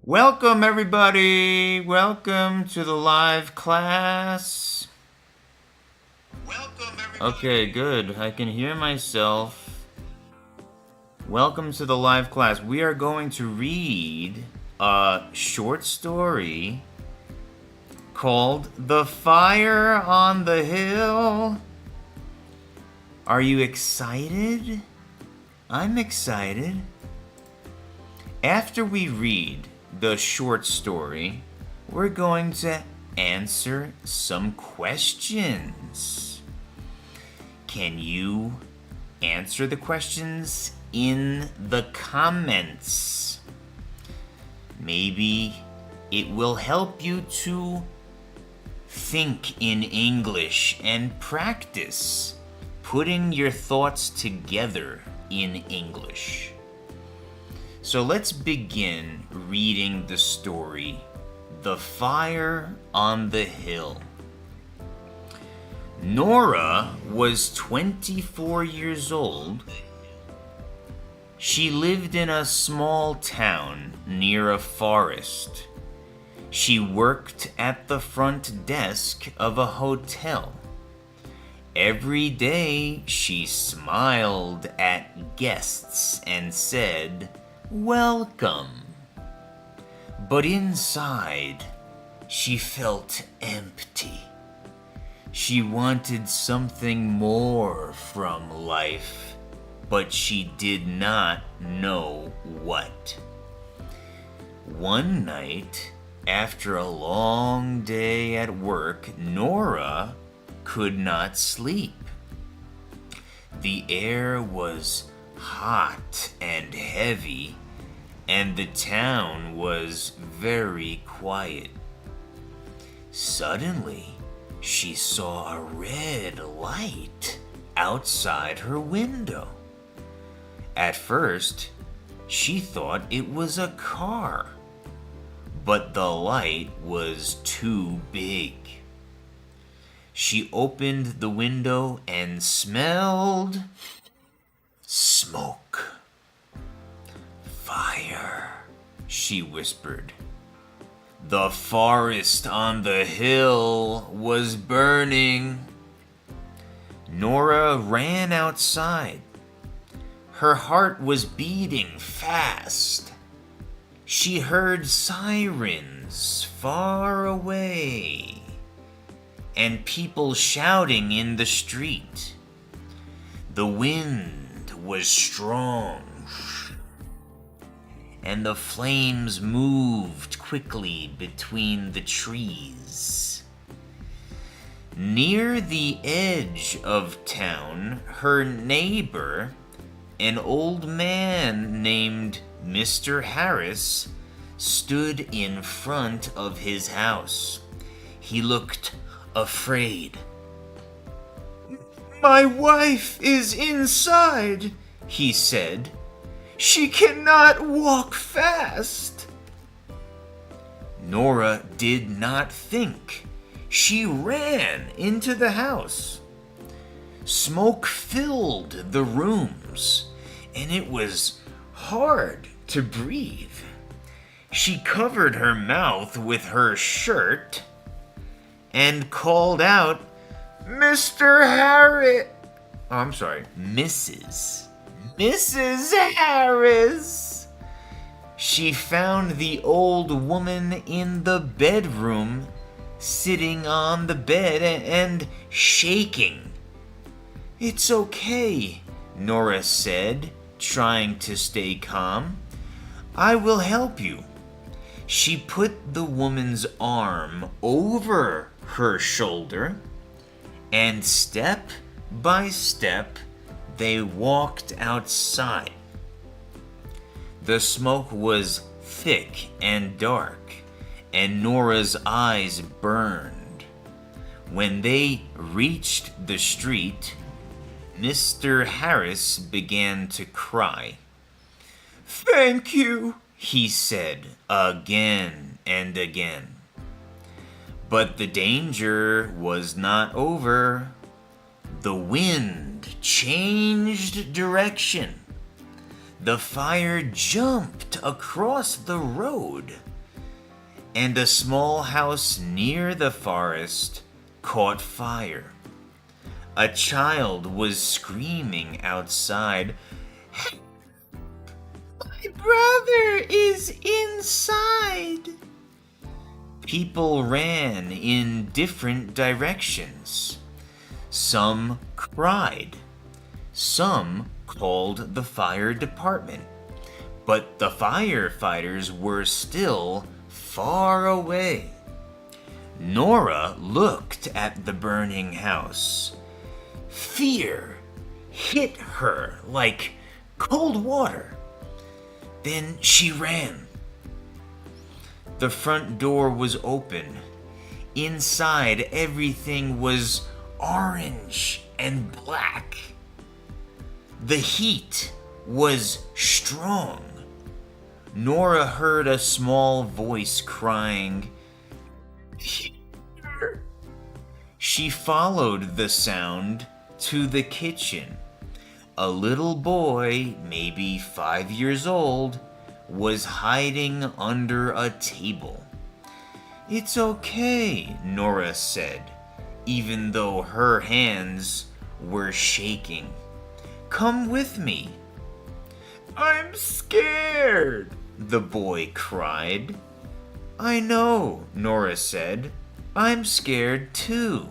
Welcome, everybody. Welcome to the live class. Welcome, everybody. Okay, good. I can hear myself. Welcome to the live class. We are going to read a short story called The Fire on the Hill. Are you excited? I'm excited. After we read the short story, we're going to answer some questions. Can you answer the questions in the comments? Maybe it will help you to think in English and practice putting your thoughts together in English. So let's begin reading the story, The Fire on the Hill. Nora was 24 years old. She lived in a small town near a forest. She worked at the front desk of a hotel. Every day she smiled at guests and said, "Welcome." But inside, she felt empty. She wanted something more from life, but she did not know what. One night, after a long day at work, Nora could not sleep. The air was hot and heavy, and the town was very quiet. Suddenly, she saw a red light outside her window. At first, she thought it was a car, but the light was too big. She opened the window and smelled smoke. "Fire," she whispered. The forest on the hill was burning. Nora ran outside. Her heart was beating fast. She heard sirens far away and people shouting in the street. The wind was strong, and the flames moved quickly between the trees. Near the edge of town, her neighbor, an old man named Mr. Harris, stood in front of his house. He looked afraid. "My wife is inside," he said. "She cannot walk fast." Nora did not think. She ran into the house. Smoke filled the rooms, and it was hard to breathe. She covered her mouth with her shirt and called out, "Mr. Harris." Oh, I'm sorry, Mrs. Harris. She found the old woman in the bedroom, sitting on the bed and shaking. "It's okay," Nora said, trying to stay calm. "I will help you." She put the woman's arm over her shoulder, and step by step, they walked outside. The smoke was thick and dark, and Nora's eyes burned. When they reached the street, Mr. Harris began to cry. "Thank you," he said again and again. But the danger was not over. The wind changed direction. The fire jumped across the road. and a small house near the forest caught fire. A child was screaming outside, "My brother is inside!" People ran in different directions. Some cried. Some called the fire department. But the firefighters were still far away. Nora looked at the burning house. Fear hit her like cold water. Then she ran. The front door was open. Inside, everything was orange and black. The heat was strong. Nora heard a small voice crying, "Here." She followed the sound to the kitchen. A little boy, maybe 5 years old, was hiding under a table. "It's okay," Nora said, even though her hands were shaking. "Come with me." "I'm scared," the boy cried. "I know," Nora said. "I'm scared too."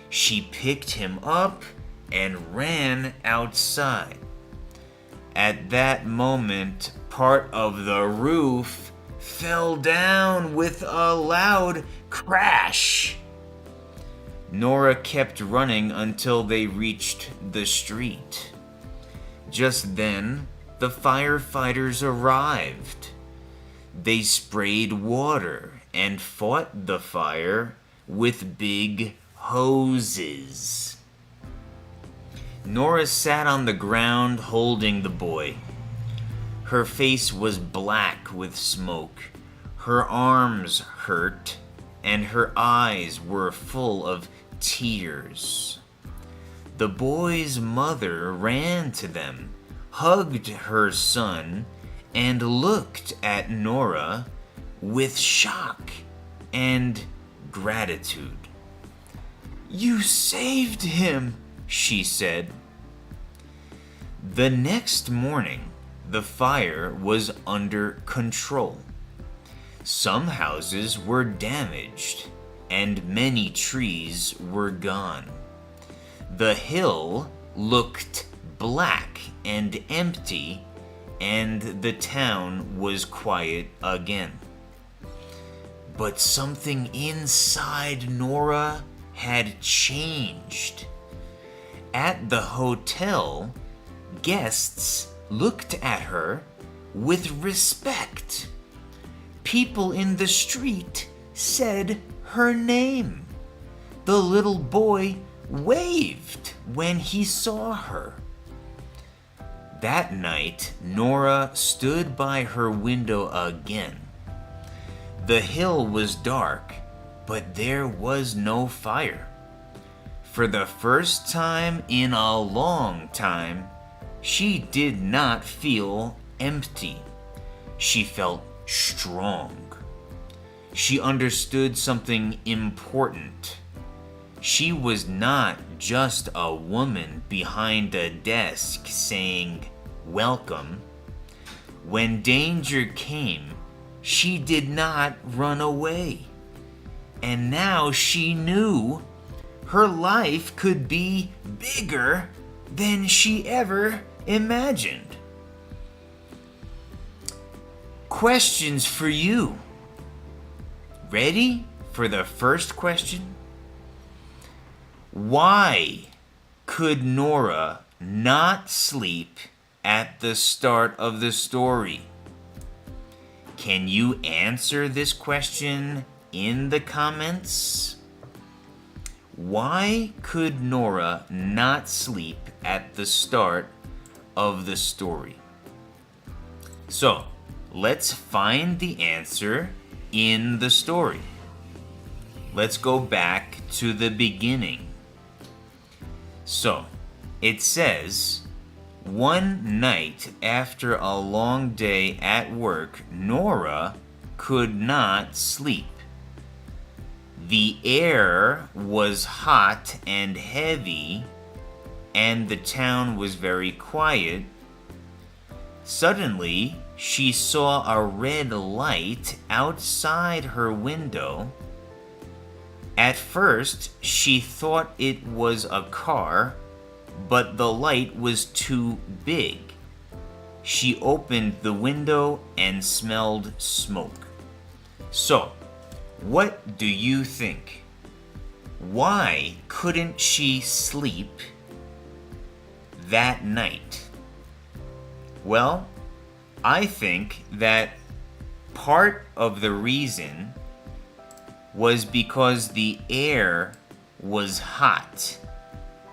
She picked him up and ran outside. At that moment, part of the roof fell down with a loud crash. Nora kept running until they reached the street. Just then, the firefighters arrived. They sprayed water and fought the fire with big hoses. Nora sat on the ground holding the boy. Her face was black with smoke. Her arms hurt, and her eyes were full of tears. The boy's mother ran to them, hugged her son, and looked at Nora with shock and gratitude. "You saved him," she said. The next morning, the fire was under control. Some houses were damaged, and many trees were gone. The hill looked black and empty, and the town was quiet again. But something inside Nora had changed. At the hotel, guests looked at her with respect. People in the street said her name. The little boy waved when he saw her. That night, Nora stood by her window again. The hill was dark, but there was no fire. For the first time in a long time, she did not feel empty. She felt strong. She understood something important. She was not just a woman behind a desk saying, "Welcome." When danger came, she did not run away. And now she knew her life could be bigger than she ever imagined. Questions for you. Ready for the first question? Why could Nora not sleep at the start of the story? Can you answer this question in the comments? Why could Nora not sleep at the start of the story? So, let's find the answer in the story. Let's go back to the beginning. So, it says, one night after a long day at work, Nora could not sleep. The air was hot and heavy, and the town was very quiet. Suddenly, she saw a red light outside her window. At first, she thought it was a car, but the light was too big. She opened the window and smelled smoke. So, what do you think? Why couldn't she sleep that night? Well, I think that part of the reason was because the air was hot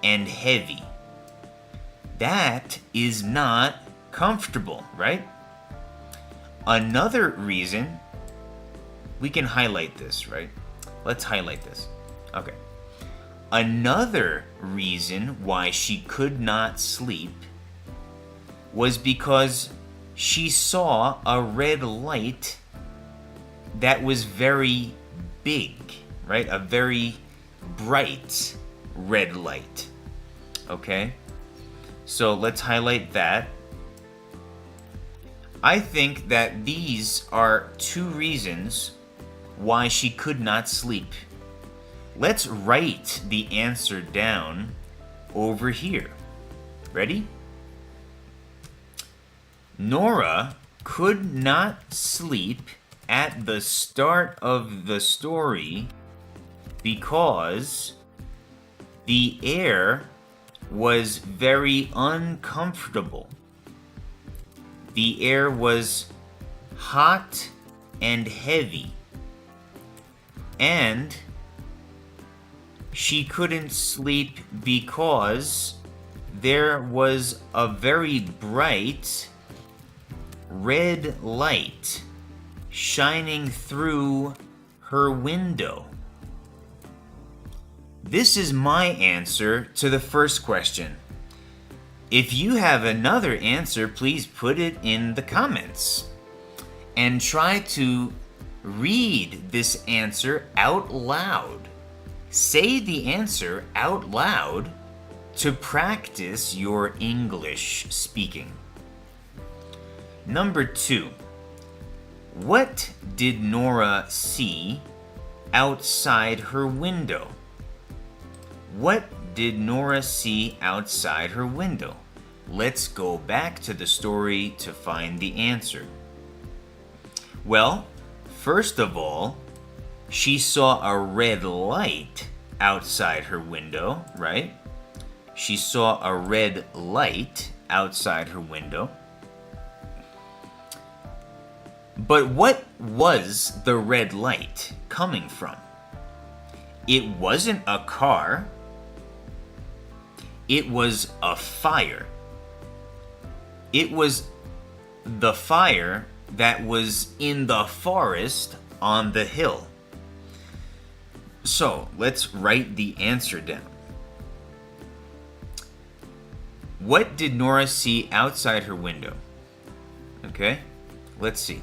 and heavy. That is not comfortable, right? Another reason, we can highlight this, right? Let's highlight this. Okay. Another reason why she could not sleep was because she saw a red light that was very big, right? A very bright red light. Okay? So let's highlight that. I think that these are two reasons why she could not sleep. Let's write the answer down over here. Ready? Nora could not sleep at the start of the story because the air was very uncomfortable. The air was hot and heavy, and she couldn't sleep because there was a very bright red light shining through her window. This is my answer to the first question. If you have another answer, please put it in the comments. And try to read this answer out loud. Say the answer out loud to practice your English speaking. Number 2. What did Nora see outside her window? What did Nora see outside her window? Let's go back to the story to find the answer. Well, first of all, she saw a red light outside her window, right? She saw a red light outside her window. But what was the red light coming from? It wasn't a car. It was a fire. It was the fire that was in the forest on the hill. So, let's write the answer down. What did Nora see outside her window? Okay, let's see.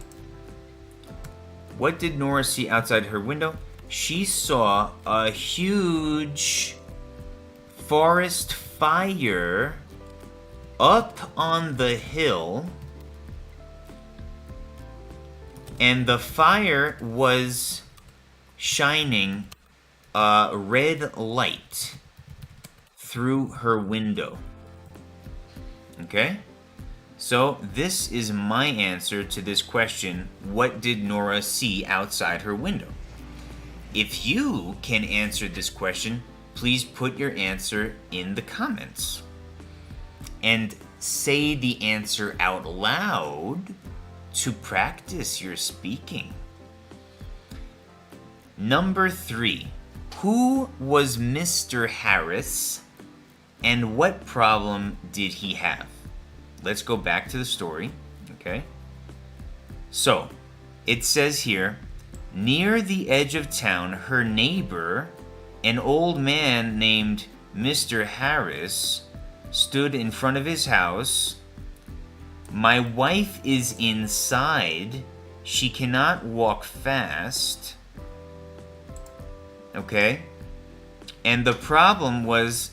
What did Nora see outside her window? She saw a huge forest fire up on the hill, and the fire was shining a red light through her window. Okay? So this is my answer to this question, what did Nora see outside her window? If you can answer this question, please put your answer in the comments. And say the answer out loud to practice your speaking. Number 3. Who was Mr. Harris and what problem did he have? Let's go back to the story, okay? So, it says here, near the edge of town, her neighbor, an old man named Mr. Harris, stood in front of his house. My wife is inside She cannot walk fast. Okay? And the problem was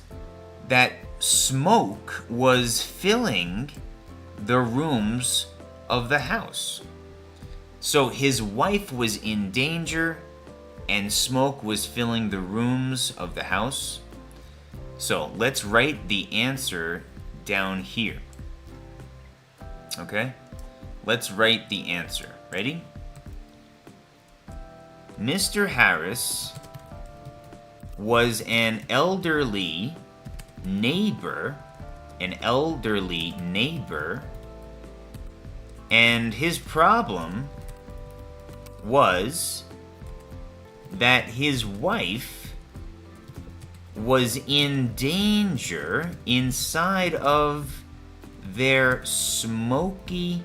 that smoke was filling the rooms of the house. So his wife was in danger and smoke was filling the rooms of the house. So let's write the answer down here. Okay? Let's write the answer. Ready? Mr. Harris was an elderly neighbor, and his problem was that his wife was in danger inside of their smoky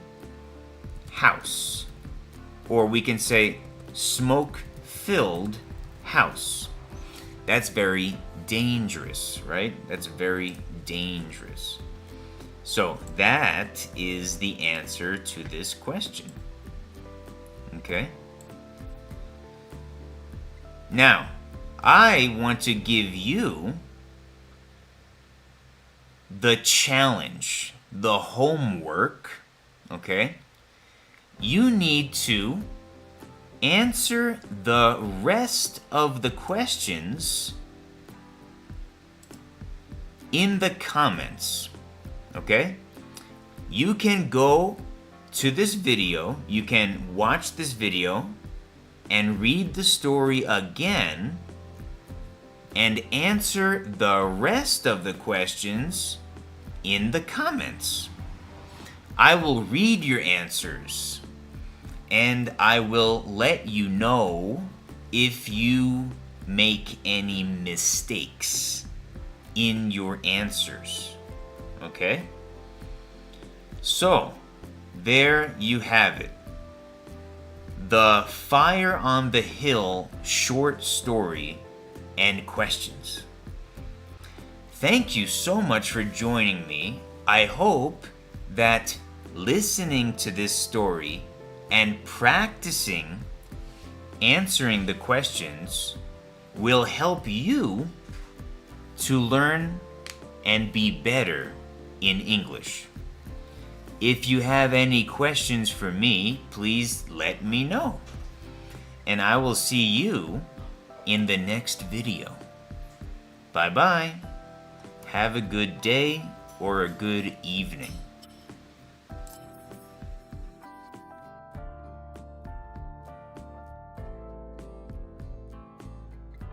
house. Or we can say smoke-filled house. That's very dangerous, right? That's very dangerous. So that is the answer to this question. Okay? Now, I want to give you the challenge, the homework, okay? You need to answer the rest of the questions in the comments, okay? You can go to this video, you can watch this video and read the story again and answer the rest of the questions in the comments. I will read your answers and I will let you know if you make any mistakes in your answers. Okay? So, there you have it. The Fire on the Hill short story and questions. Thank you so much for joining me. I hope that listening to this story and practicing answering the questions will help you to learn and be better in English. If you have any questions for me, please let me know. And I will see you in the next video. Bye-bye. Have a good day or a good evening.